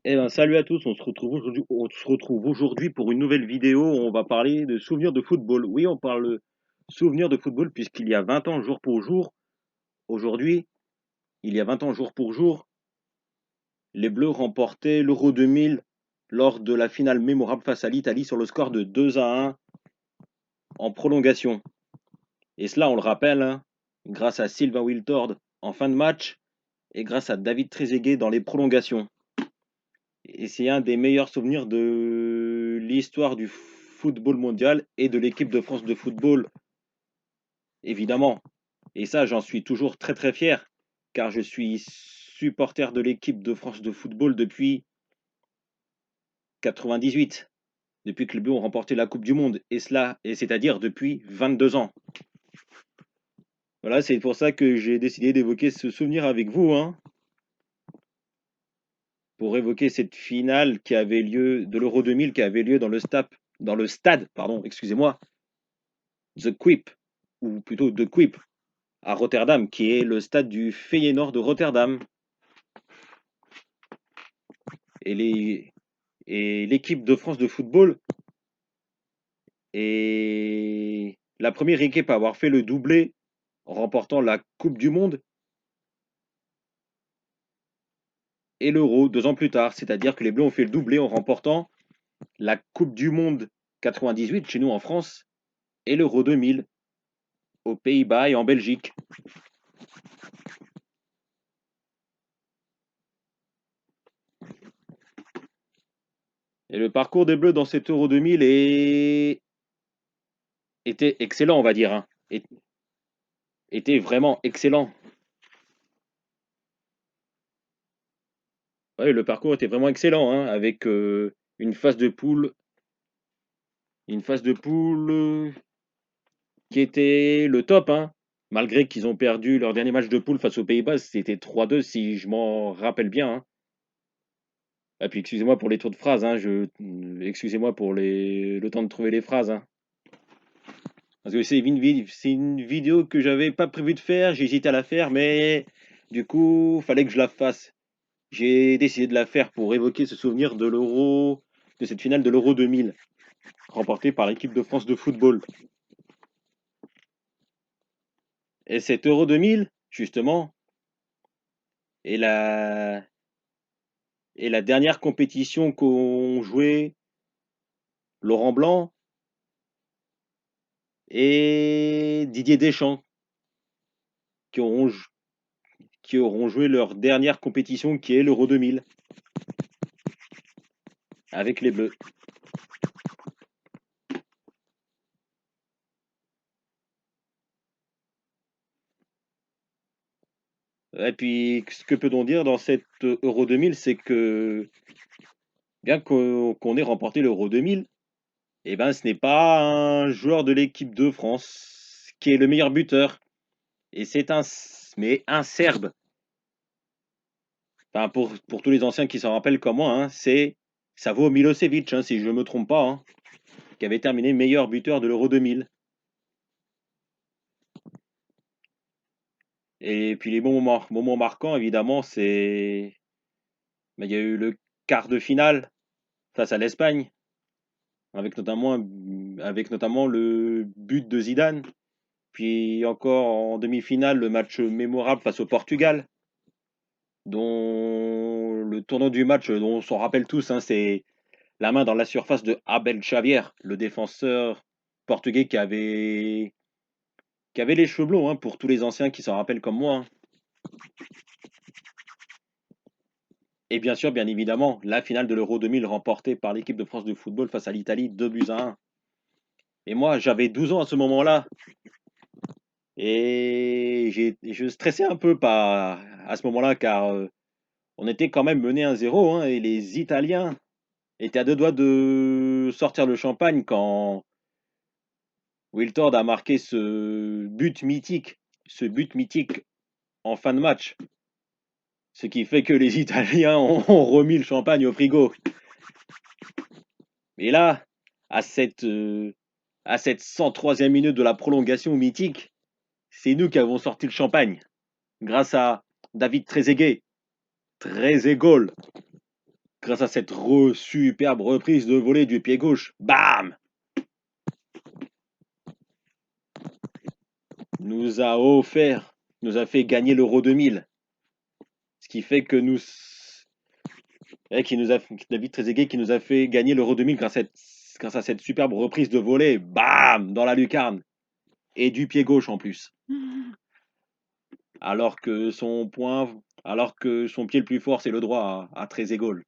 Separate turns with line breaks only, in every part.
Eh ben, salut à tous, on se retrouve aujourd'hui pour une nouvelle vidéo. On va parler de souvenirs de football. Oui, on parle de souvenirs de football puisqu'il y a 20 ans, jour pour jour, aujourd'hui, il y a 20 ans, jour pour jour, les Bleus remportaient l'Euro 2000 lors de la finale mémorable face à l'Italie sur le score de 2-1 en prolongation. Et cela, on le rappelle, hein, grâce à Sylvain Wiltord en fin de match et grâce à David Trezeguet dans les prolongations. Et c'est un des meilleurs souvenirs de l'histoire du football mondial et de l'équipe de France de football, évidemment. Et ça, j'en suis toujours très très fier, car je suis supporter de l'équipe de France de football depuis 98, depuis que les Bleus ont remporté la Coupe du Monde, et c'est-à-dire depuis 22 ans. Voilà, c'est pour ça que j'ai décidé d'évoquer ce souvenir avec vous, hein, pour évoquer cette finale qui avait lieu de l'Euro 2000, qui avait lieu dans le stade, pardon, excusez-moi, The Quip, ou plutôt De Kuip, à Rotterdam, qui est le stade du Feyenoord de Rotterdam. Et les et l'équipe de France de football est la première équipe à avoir fait le doublé en remportant la Coupe du Monde et l'Euro 2 ans plus tard. C'est-à-dire que les Bleus ont fait le doublé en remportant la Coupe du Monde 98 chez nous en France et l'Euro 2000 aux Pays-Bas et en Belgique. Et le parcours des Bleus dans cet Euro 2000 était excellent, on va dire, hein. Était vraiment excellent. Ouais, le parcours était vraiment excellent, hein, avec une phase de poule, une phase de poule qui était le top, hein. Malgré qu'ils ont perdu leur dernier match de poule face aux Pays-Bas, c'était 3-2 si je m'en rappelle bien, hein. Et puis excusez-moi pour les tours de phrases, hein, excusez-moi pour le temps de trouver les phrases, hein. Parce que c'est une vidéo que j'avais pas prévu de faire, j'ai hésité à la faire, mais du coup, fallait que je la fasse. J'ai décidé de la faire pour évoquer ce souvenir de cette finale de l'Euro 2000, remportée par l'équipe de France de football. Et cet Euro 2000, justement, est la dernière compétition qu'ont joué Laurent Blanc et Didier Deschamps, qui auront, qui auront joué leur dernière compétition qui est l'Euro 2000 avec les Bleus. Et puis, ce que peut-on dire dans cette Euro 2000, c'est que bien qu'on ait remporté l'Euro 2000, eh ben, ce n'est pas un joueur de l'équipe de France qui est le meilleur buteur. Et mais un Serbe. Enfin, pour tous les anciens qui s'en rappellent comme moi, hein, c'est Savo Milosevic, hein, si je ne me trompe pas, hein, qui avait terminé meilleur buteur de l'Euro 2000. Et puis les moments marquants, évidemment, il y a eu le quart de finale face à l'Espagne, avec notamment le but de Zidane. Puis encore en demi-finale, le match mémorable face au Portugal, dont le tournant du match, dont on s'en rappelle tous, hein, c'est la main dans la surface de Abel Xavier, le défenseur portugais qui avait les cheveux blonds, hein, pour tous les anciens qui s'en rappellent comme moi, hein. Et bien sûr, bien évidemment, la finale de l'Euro 2000 remportée par l'équipe de France de football face à l'Italie, 2-1. Et moi, j'avais 12 ans à ce moment-là. Et je stressais un peu à ce moment-là, car on était quand même mené 1-0, hein, et les Italiens étaient à deux doigts de sortir le champagne quand Wiltord a marqué ce but mythique en fin de match. Ce qui fait que les Italiens ont remis le champagne au frigo. Et là, à à cette 103e minute de la prolongation mythique, c'est nous qui avons sorti le champagne. Grâce à David Trezeguet. Trezeguet. grâce à cette superbe reprise de volée du pied gauche. Bam! Nous a offert, nous a fait gagner l'Euro 2000. Ce qui fait que David Trezeguet qui nous a fait gagner l'Euro 2000 grâce à cette superbe reprise de volée. Bam! Dans la lucarne. Et du pied gauche en plus. Alors que son pied le plus fort, c'est le droit à Trezeguet.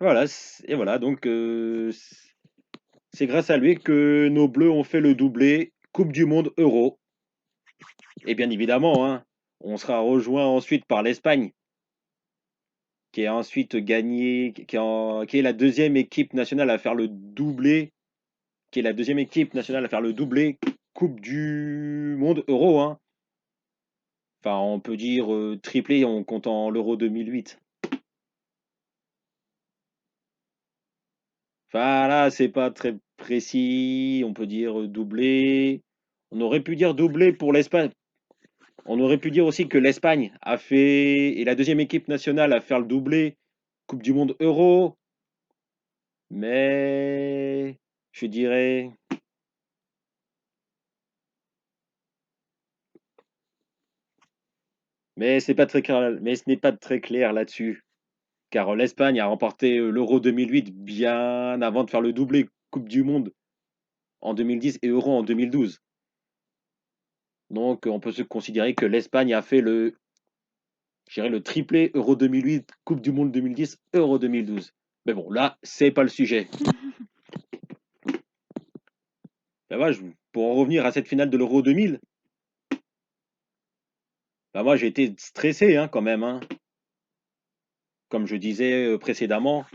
Voilà, et voilà, donc c'est grâce à lui que nos Bleus ont fait le doublé Coupe du Monde Euro. Et bien évidemment, hein, on sera rejoint ensuite par l'Espagne, qui a ensuite gagné, qui est la deuxième équipe nationale à faire le doublé, Coupe du Monde Euro, hein. Enfin, on peut dire triplé en comptant l'Euro 2008. Enfin là, c'est pas très précis, on peut dire doublé. On aurait pu dire doublé pour l'Espagne. On aurait pu dire aussi que l'Espagne est la deuxième équipe nationale à faire le doublé Coupe du Monde Euro. Mais je dirais. Mais c'est pas très clair, mais ce n'est pas très clair là-dessus. Car l'Espagne a remporté l'Euro 2008 bien avant de faire le doublé Coupe du Monde en 2010 et Euro en 2012. Donc on peut se considérer que l'Espagne a fait le triplé Euro 2008, Coupe du Monde 2010, Euro 2012. Mais bon, là, c'est pas le sujet. Ben moi, pour en revenir à cette finale de l'Euro 2000, ben moi j'ai été stressé hein, quand même. Hein. Comme je disais précédemment,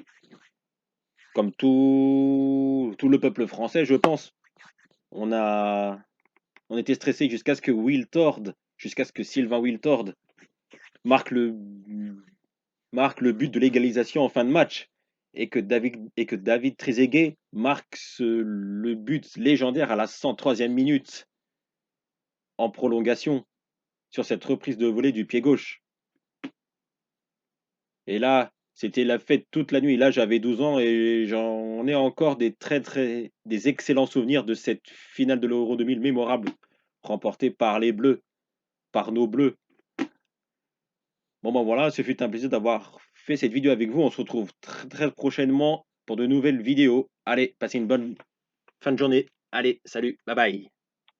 comme tout le peuple français, je pense. On a, on était stressé jusqu'à ce que Sylvain Wiltord marque le, marque le but de l'égalisation en fin de match et que David Trezeguet marque le but légendaire à la 103e minute en prolongation sur cette reprise de volée du pied gauche. Et là, c'était la fête toute la nuit. Là, j'avais 12 ans et j'en ai encore des excellents souvenirs de cette finale de l'Euro 2000 mémorable remportée par les Bleus, par nos Bleus. Bon ben voilà, ce fut un plaisir d'avoir fait cette vidéo avec vous. On se retrouve très prochainement pour de nouvelles vidéos. Allez, passez une bonne fin de journée. Allez, salut, bye bye.